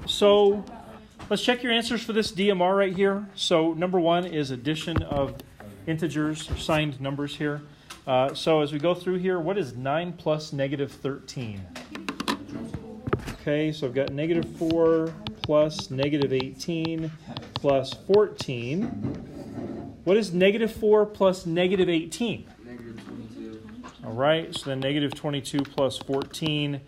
So let's check your answers for this DMR right here. So number one is addition of integers or signed numbers here. So as we go through here, what is 9 plus negative 13? Okay, so I've got negative 4 plus negative 18 plus 14. What is negative 4 plus negative 18? Negative 22. All right, so then negative 22 plus 14.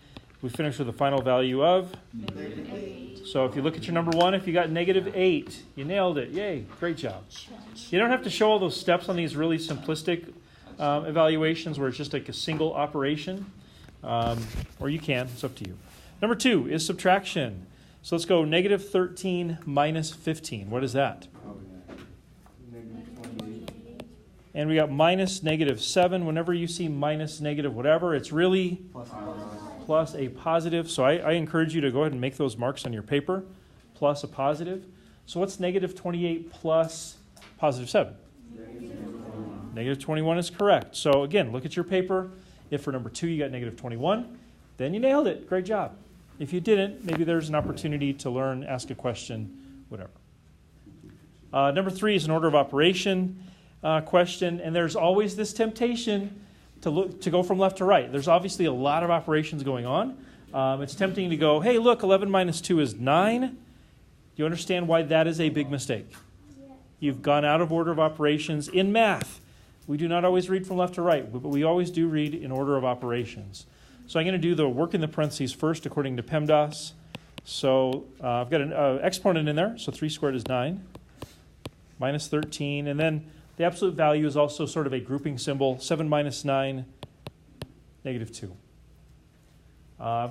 We finish with a final value of? Negative 8. So if you look at your number one, if you got negative 8, you nailed it. Yay, great job. You don't have to show all those steps on these really simplistic evaluations where it's just like a single operation. Or you can, it's up to you. Number two is subtraction. So let's go negative 13 minus 15. What is that? Oh, yeah. Negative 28. And we got minus negative 7. Whenever you see minus negative whatever, it's really plus a positive. So I encourage you to go ahead and make those marks on your paper, plus a positive. So what's negative 28 plus positive 7? Negative 21 is correct. So again, look at your paper. If for number two you got negative 21, then you nailed it. Great job. If you didn't, maybe there's an opportunity to learn, ask a question, whatever. Number three is an order of operation question, and there's always this temptation to go from left to right. There's obviously a lot of operations going on. It's tempting to go, hey, look, 11 minus 2 is 9. Do you understand why that is a big mistake? You've gone out of order of operations. In math, we do not always read from left to right, but we always do read in order of operations. So I'm going to do the work in the parentheses first according to PEMDAS. So I've got an exponent in there, so 3 squared is 9, minus 13, and then the absolute value is also sort of a grouping symbol, 7 minus 9, negative 2.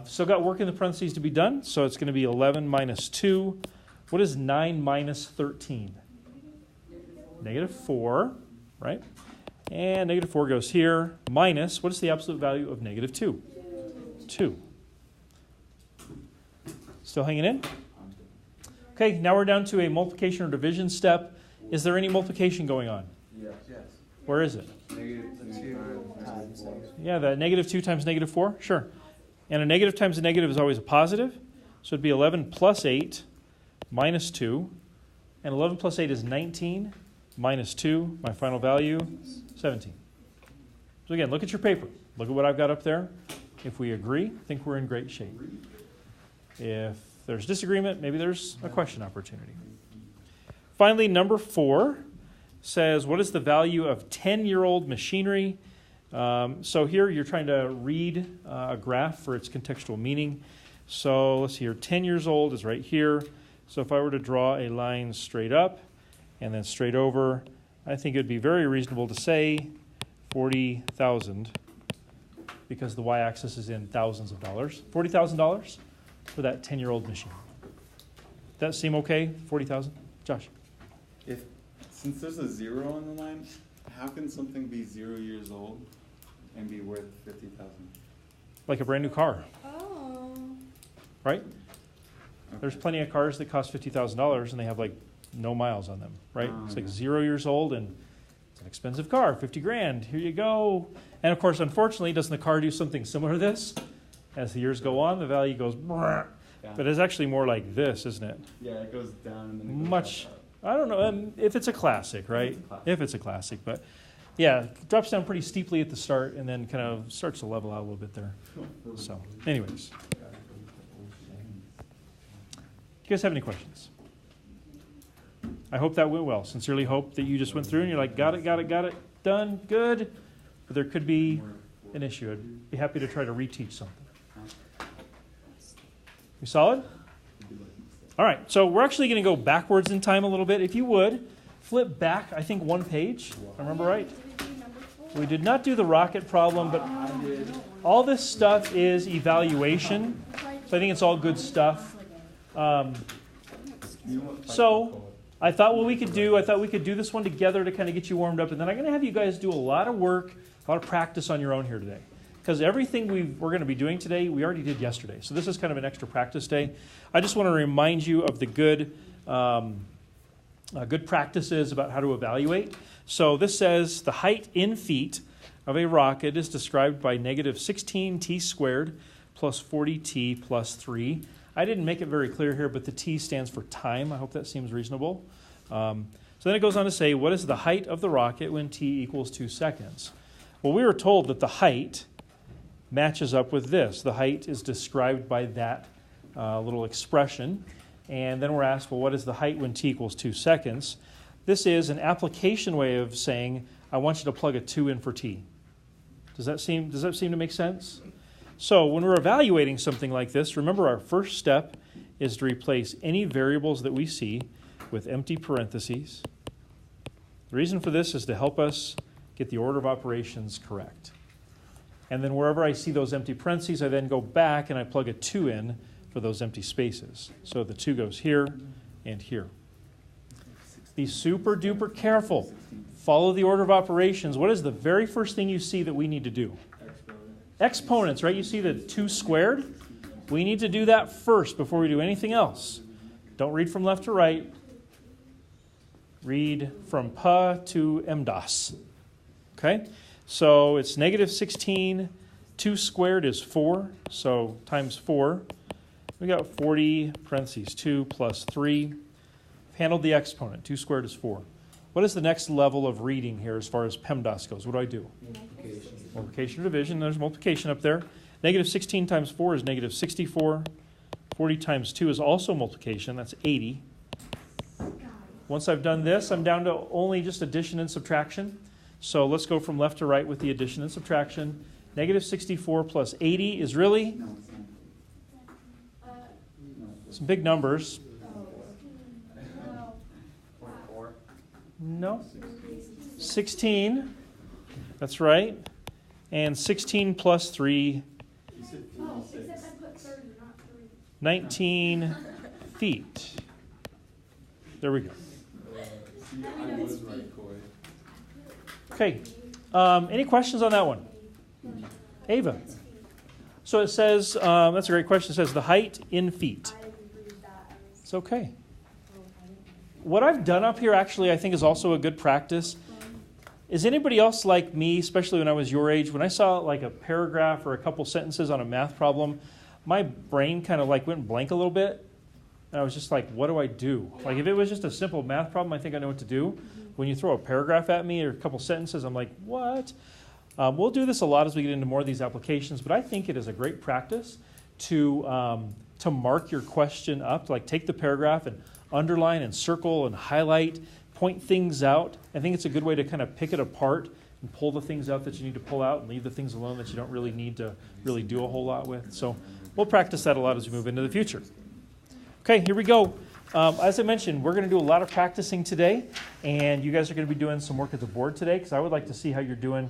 Still got work in the parentheses to be done, so it's going to be 11 minus 2. What is 9 minus 13? Negative 4, right? And negative 4 goes here, minus, what is the absolute value of negative 2? 2. Still hanging in? Okay, now we're down to a multiplication or division step. Is there any multiplication going on? Yes. Where is it? Negative 2 times. Yeah, the negative 2 times negative 4? Sure. And a negative times a negative is always a positive. So it'd be 11 plus 8 minus 2. And 11 plus 8 is 19 minus 2. My final value, 17. So again, look at your paper. Look at what I've got up there. If we agree, I think we're in great shape. If there's disagreement, maybe there's a question opportunity. Finally, number 4 says, what is the value of 10-year-old machinery? So here you're trying to read a graph for its contextual meaning. So let's see here, 10 years old is right here. So if I were to draw a line straight up and then straight over, I think it would be very reasonable to say 40,000 because the y-axis is in thousands of dollars. $40,000 for that 10-year-old machine. That seem okay? 40,000? Josh? Since there's a 0 on the line, how can something be 0 years old and be worth 50,000? Like a brand new car, Oh. right? Okay. There's plenty of cars that cost $50,000 and they have like no miles on them, right? It's like 0 years old and it's an expensive car, 50 grand. Here you go. And of course, unfortunately, doesn't the car do something similar to this? As the years go on, the value goes, Yeah. but it's actually more like this, isn't it? Yeah, it goes down and then it goes Much. back up. I don't know if it's a classic, right? If it's a classic, but yeah, it drops down pretty steeply at the start and then kind of starts to level out a little bit there. So, anyways, do you guys have any questions? I hope that went well. Sincerely hope that you just went through and you're like, got it, done, good. But there could be an issue. I'd be happy to try to reteach something. You solid? All right, so we're actually going to go backwards in time a little bit. If you would, flip back, I think, one page. If I remember right. We did not do the rocket problem, but all this stuff is evaluation. So I think it's all good stuff. So I thought we could do this one together to kind of get you warmed up. And then I'm going to have you guys do a lot of work, a lot of practice on your own here today. Because everything we're going to be doing today, we already did yesterday. So this is kind of an extra practice day. I just want to remind you of the good practices about how to evaluate. So this says the height in feet of a rocket is described by negative 16t squared plus 40t plus 3. I didn't make it very clear here, but the T stands for time. I hope that seems reasonable. So then it goes on to say, what is the height of the rocket when T equals 2 seconds? Well, we were told that the height matches up with this. The height is described by that little expression. And then we're asked, well, what is the height when T equals 2 seconds? This is an application way of saying, I want you to plug a 2 in for T. Does that seem to make sense? So when we're evaluating something like this, remember our first step is to replace any variables that we see with empty parentheses. The reason for this is to help us get the order of operations correct. And then wherever I see those empty parentheses, I then go back and I plug a 2 in for those empty spaces. So the 2 goes here and here. Be super duper careful. Follow the order of operations. What is the very first thing you see that we need to do? Exponents, right? You see the 2 squared? We need to do that first before we do anything else. Don't read from left to right. Read from pa to MDOS. Okay? So it's negative 16. 2 squared is 4. So times 4. We got 40 parentheses 2 plus 3. Handled the exponent. 2 squared is 4. What is the next level of reading here as far as PEMDAS goes? What do I do? Multiplication or division. There's multiplication up there. Negative 16 times 4 is negative 64. 40 times 2 is also multiplication. That's 80. Once I've done this, I'm down to only just addition and subtraction. So let's go from left to right with the addition and subtraction. Negative 64 plus 80 is really some big numbers. No. 16. That's right. And 16 plus 3. 19 feet. There we go. Okay. Any questions on that one? Ava. So it says, that's a great question. It says the height in feet. It's okay. What I've done up here actually I think is also a good practice. Is anybody else like me, especially when I was your age, when I saw like a paragraph or a couple sentences on a math problem, my brain kind of like went blank a little bit. And I was just like, what do I do? Like if it was just a simple math problem, I think I know what to do. When you throw a paragraph at me or a couple sentences, I'm like, what? We'll do this a lot as we get into more of these applications, but I think it is a great practice to mark your question up, like take the paragraph and underline and circle and highlight, point things out. I think it's a good way to kind of pick it apart and pull the things out that you need to pull out and leave the things alone that you don't really need to really do a whole lot with. So we'll practice that a lot as we move into the future. Okay, here we go. As I mentioned, we're going to do a lot of practicing today, and you guys are going to be doing some work at the board today because I would like to see how you're doing.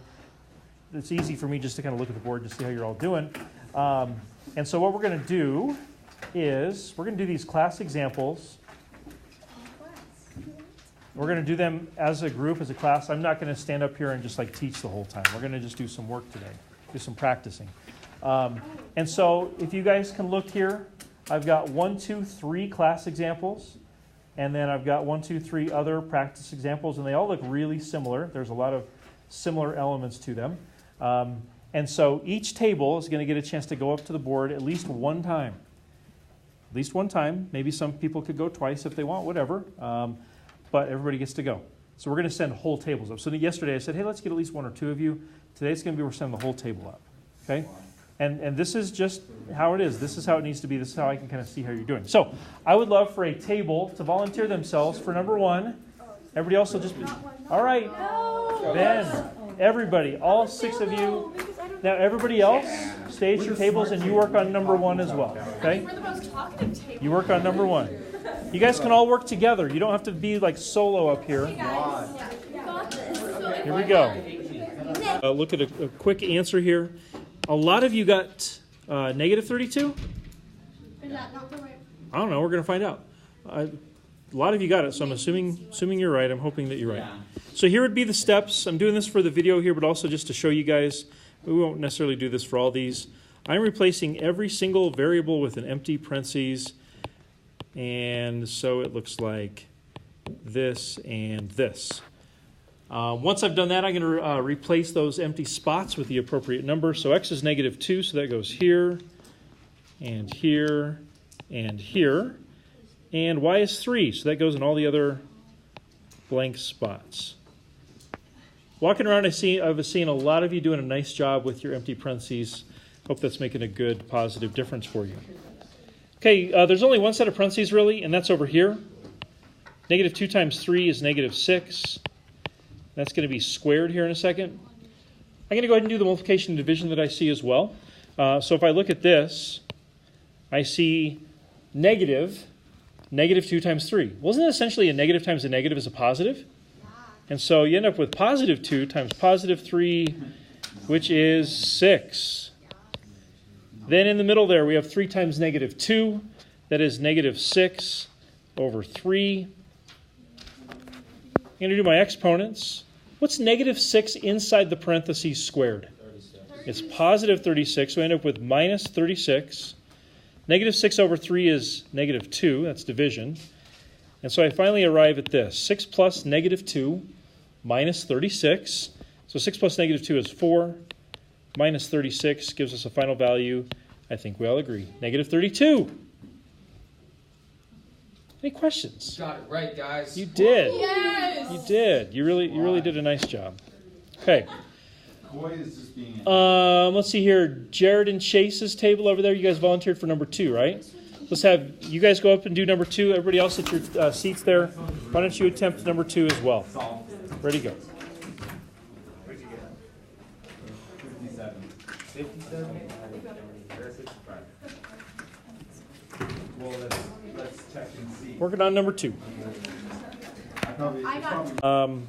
It's easy for me just to kind of look at the board to see how you're all doing. And so what we're going to do is we're going to do these class examples. We're going to do them as a group, as a class. I'm not going to stand up here and just like teach the whole time. We're going to just do some work today, do some practicing. And so if you guys can look here, I've got 1, 2, 3 class examples, and then I've got 1, 2, 3 other practice examples, and they all look really similar. There's a lot of similar elements to them. And so each table is going to get a chance to go up to the board at least one time. At least one time. Maybe some people could go twice if they want, whatever. But everybody gets to go. So we're going to send whole tables up. So yesterday I said, hey, let's get at least 1 or 2 of you. Today it's going to be we're sending the whole table up. Okay? And this is just how it is. This is how it needs to be. This is how I can kind of see how you're doing. So I would love for a table to volunteer themselves for number 1. Everybody else will just be... All right. Ben, everybody, all 6 of you. Now everybody else, stay at your tables and you work on number 1 as well. Okay? We're the most talkative table. You work on number 1. You guys can all work together. You don't have to be like solo up here. Here we go. Look at a quick answer here. A lot of you got negative 32? Is that not the right? I don't know. We're going to find out. A lot of you got it, so I'm assuming you're right. I'm hoping that you're right. So here would be the steps. I'm doing this for the video here, but also just to show you guys. We won't necessarily do this for all these. I'm replacing every single variable with an empty parentheses. And so it looks like this and this. Once I've done that, I'm going to replace those empty spots with the appropriate number. So x is negative 2, so that goes here, and here, and here. And y is 3, so that goes in all the other blank spots. Walking around, I've seen a lot of you doing a nice job with your empty parentheses. Hope that's making a good, positive difference for you. Okay, there's only one set of parentheses really, and that's over here. Negative 2 times 3 is negative 6. That's going to be squared here in a second. I'm going to go ahead and do the multiplication and division that I see as well. So if I look at this, I see negative 2 times 3. Wasn't it essentially a negative times a negative is a positive? And so you end up with positive 2 times positive 3, which is 6. Then in the middle there, we have 3 times negative 2. That is negative 6 over 3. I'm going to do my exponents. What's negative 6 inside the parentheses squared? 36. It's positive 36, so I end up with minus 36. Negative 6 over 3 is negative 2. That's division. And so I finally arrive at this. 6 plus negative 2 minus 36. So 6 plus negative 2 is 4. Minus 36 gives us a final value, I think we all agree, negative 32. Any questions? Got it right, guys. You did. Yes! You did. You really did a nice job. Okay. Boy is just being. Let's see here. Jared and Chase's table over there. You guys volunteered for number 2, right? Let's have you guys go up and do number 2. Everybody else at your seats there. Why don't you attempt number 2 as well? Ready, go. What'd you get? 57. 57? Or 65. Well, let's check and see. Working on number 2. I got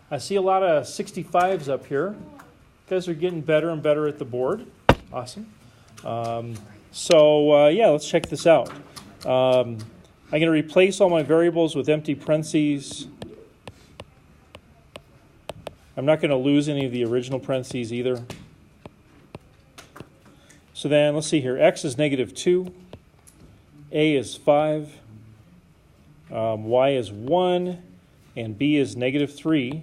I see a lot of 65s up here. You guys are getting better and better at the board. Awesome. Yeah, let's check this out. I'm going to replace all my variables with empty parentheses. I'm not going to lose any of the original parentheses either. So then, let's see here. X is negative 2. A is 5. Y is 1. And B is negative 3.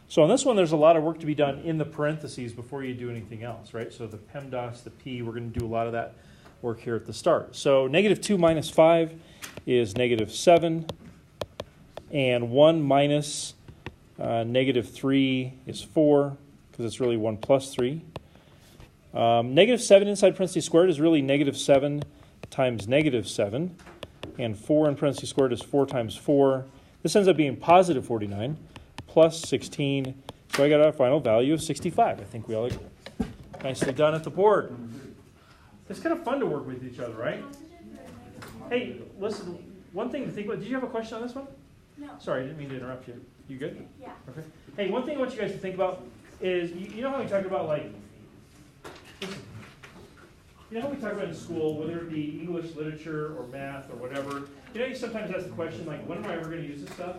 So on this one, there's a lot of work to be done in the parentheses before you do anything else, right? So the PEMDAS, the P, we're going to do a lot of that work here at the start. So negative 2 minus 5 is negative 7. And 1 minus negative 3 is 4, because it's really 1 plus 3. Negative 7 inside parentheses squared is really negative 7 times negative 7. And 4 in parentheses squared is 4 times 4. This ends up being positive 49 plus 16. So I got a final value of 65. I think we all agree. Nicely done at the board. It's kind of fun to work with each other, right? Hey, listen, one thing to think about. Did you have a question on this one? No. Sorry, I didn't mean to interrupt you. You good? Yeah. Okay. Hey, one thing I want you guys to think about is, you know how we talk about, like, listen, you know how we talk about in school, whether it be English literature or math or whatever, you sometimes ask the question, like, when am I ever going to use this stuff?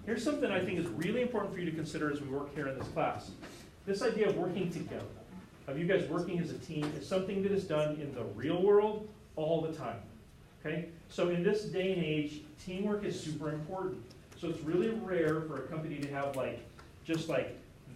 Here's something I think is really important for you to consider as we work here in this class. This idea of working together, of you guys working as a team, is something that is done in the real world all the time. Okay? So in this day and age, teamwork is super important. So it's really rare for a company to have just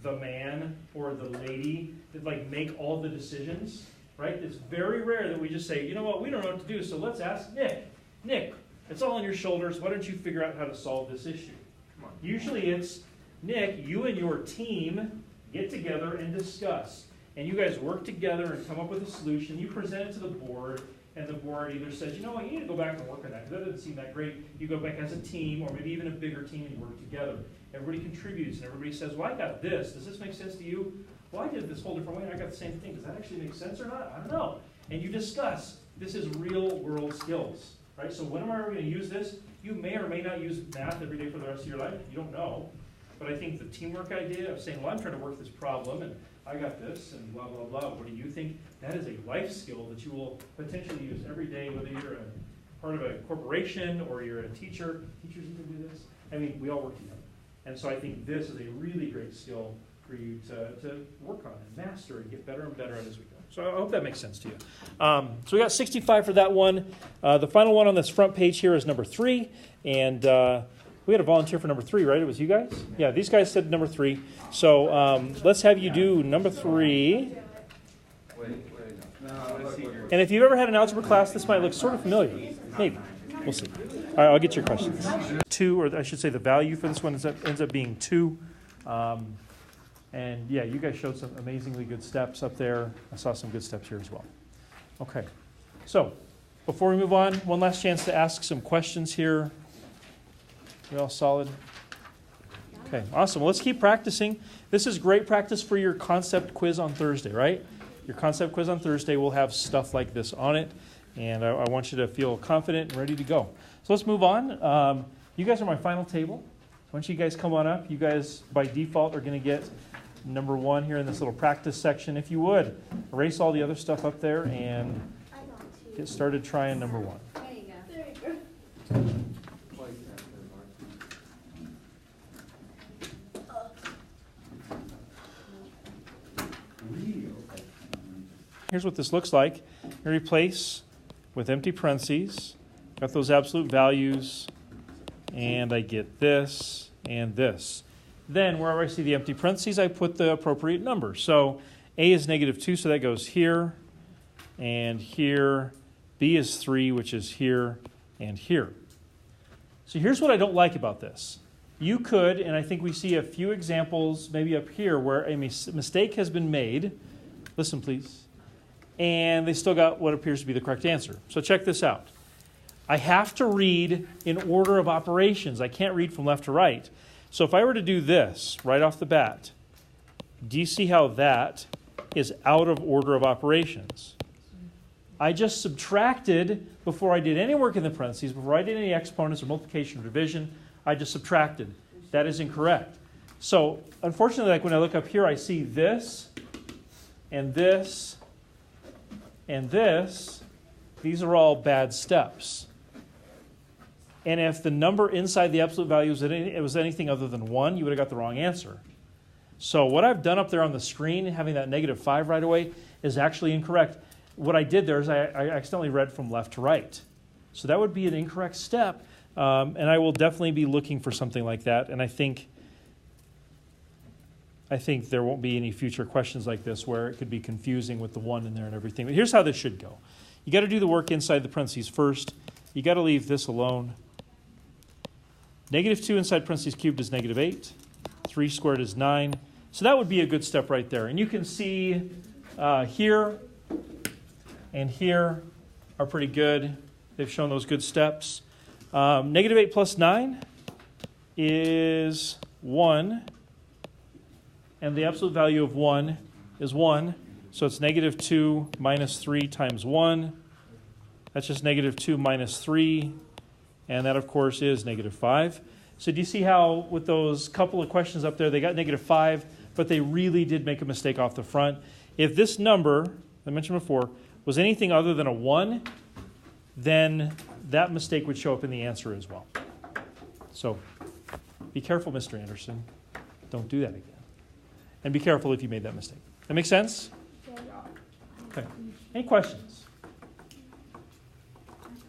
the man or the lady that make all the decisions, right? It's very rare that we just say, you know what, we don't know what to do, so let's ask Nick. Nick, it's all on your shoulders. Why don't you figure out how to solve this issue? Come on. Usually it's, Nick, you and your team get together and discuss. And you guys work together and come up with a solution. You present it to the board, and the board either says, you know what, you need to go back and work on that, because that doesn't seem that great. You go back as a team, or maybe even a bigger team, and you work together. Everybody contributes, and everybody says, well, I got this. Does this make sense to you? Well, I did this whole different way, and I got the same thing. Does that actually make sense or not? I don't know. And you discuss. This is real-world skills, right? So when am I ever going to use this? You may or may not use math every day for the rest of your life. You don't know. But I think the teamwork idea of saying, well, I'm trying to work this problem, and I got this, and blah, blah, blah. What do you think? That is a life skill that you will potentially use every day, whether you're a part of a corporation or you're a teacher. Teachers even do this. I mean, we all work together. And so I think this is a really great skill for you to work on and master and get better and better at as we go. So I hope that makes sense to you. So we got 65 for that one. The final one on this front page here is number 3. And we had a volunteer for number 3, right? It was you guys? Yeah, these guys said number 3. So let's have you do number 3. Wait. And if you've ever had an algebra class, this might look sort of familiar. Maybe. We'll see. All right, I'll get your questions. 2, or I should say the value for this one ends up being 2. And yeah, you guys showed some amazingly good steps up there. I saw some good steps here as well. Okay. So, before we move on, one last chance to ask some questions here. We all solid? Okay, awesome. Well, let's keep practicing. This is great practice for your concept quiz on Thursday, right? Your concept quiz on Thursday will have stuff like this on it, and I want you to feel confident and ready to go. So let's move on. You guys are my final table. So once you guys come on up, you guys by default are going to get number 1 here in this little practice section. If you would, erase all the other stuff up there and get started trying number 1. There you go. Here's what this looks like. I replace with empty parentheses. Got those absolute values. And I get this and this. Then wherever I see the empty parentheses, I put the appropriate number. So A is -2, so that goes here and here. B is 3, which is here and here. So here's what I don't like about this. You could, and I think we see a few examples maybe up here where a mistake has been made. Listen, please. And they still got what appears to be the correct answer. So check this out. I have to read in order of operations. I can't read from left to right. So if I were to do this right off the bat, do you see how that is out of order of operations? I just subtracted before I did any work in the parentheses, before I did any exponents or multiplication or division, I just subtracted. That is incorrect. So unfortunately, like when I look up here, I see this and this and this. These are all bad steps. And if the number inside the absolute value was anything other than 1, you would have got the wrong answer. So what I've done up there on the screen, having that -5 right away, is actually incorrect. What I did there is I accidentally read from left to right. So that would be an incorrect step. And I will definitely be looking for something like that. And I think there won't be any future questions like this where it could be confusing with the 1 in there and everything. But here's how this should go. You got to do the work inside the parentheses first. You got to leave this alone. -2 inside parentheses cubed is -8. 3 squared is 9. So that would be a good step right there. And you can see here and here are pretty good. They've shown those good steps. -8 plus 9 is 1. And the absolute value of 1 is 1. So it's -2 minus 3 times 1. That's just -2 minus 3. And that, of course, is -5. So do you see how with those couple of questions up there, they got -5, but they really did make a mistake off the front? If this number, I mentioned before, was anything other than a 1, then that mistake would show up in the answer as well. So be careful, Mr. Anderson. Don't do that again. And be careful if you made that mistake. That make sense? Okay. Any questions?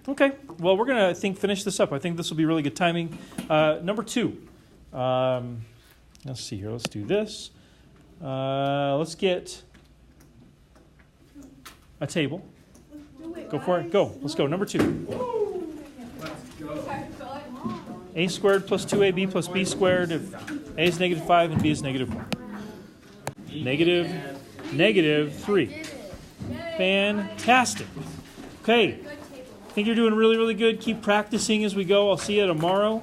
Okay. Well, we're going to, I think, finish this up. I think this will be really good timing. Number 2. Let's see here. Let's do this. Let's get a table. Go for it. Go. Let's go. Number 2. A squared plus 2ab plus b squared if a is -5 and b is -1. -3. Fantastic. Okay. I think you're doing really, really good. Keep practicing as we go. I'll see you tomorrow.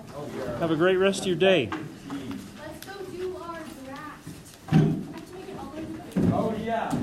Have a great rest of your day. Let's go do our draft. I have to make it all in. Oh, yeah.